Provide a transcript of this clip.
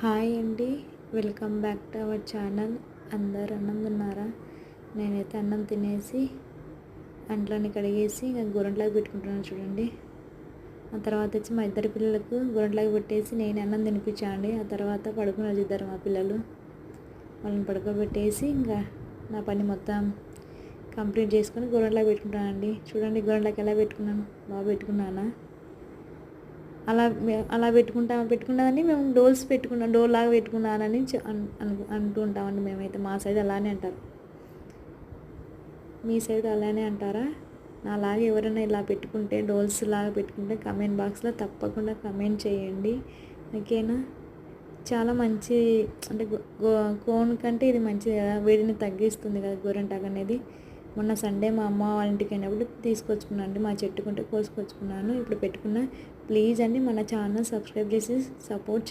Hi అండి, welcome back to our channel. అందరు అన్నం తిన్నారా? నేనైతే అన్నం తినేసి అంట్లోని కడిగేసి ఇంకా గోరంట్లాగా పెట్టుకుంటున్నాను చూడండి. ఆ తర్వాత వచ్చి మా ఇద్దరు పిల్లలకు గోరంట్లాగా పెట్టేసి నేను అన్నం తినిపించాండి. ఆ తర్వాత పడుకున్నారు ఇద్దరు మా పిల్లలు. వాళ్ళని పడుకోబెట్టేసి ఇంకా నా పని మొత్తం కంప్లీట్ చేసుకొని గోరంట్లాగా పెట్టుకుంటానండి. చూడండి గోరంట్లాగా ఎలా పెట్టుకున్నాను, బాగా పెట్టుకున్నానా? అలా పెట్టుకున్నదండి. మేము డోల్స్ పెట్టుకున్నాం, డోర్ లాగా పెట్టుకున్నానని అంటూ ఉంటామండి. మేమైతే మా సైడ్ అలానే అంటారు. మీ సైడ్ అలానే అంటారా? నాలాగా ఎవరైనా ఇలా పెట్టుకుంటే, డోల్స్ లాగా పెట్టుకుంటే కామెంట్ బాక్స్లో తప్పకుండా కామెంట్ చేయండి. ఓకేనా? చాలా మంచి అంటే కోన్ కంటే ఇది మంచిది కదా, వేడిని తగ్గిస్తుంది కదా గోరింటాకు అనేది. మొన్న సండే మా అమ్మ వాళ్ళ ఇంటికి వెళ్ళినప్పుడు తీసుకొచ్చుకున్నాను అండి. మా చెట్టుకుంటే కోసుకొచ్చుకున్నాను. ఇప్పుడు పెట్టుకున్నా. ప్లీజ్ అండి మన ఛానల్ సబ్స్క్రైబ్ చేసి సపోర్ట్ చేయండి.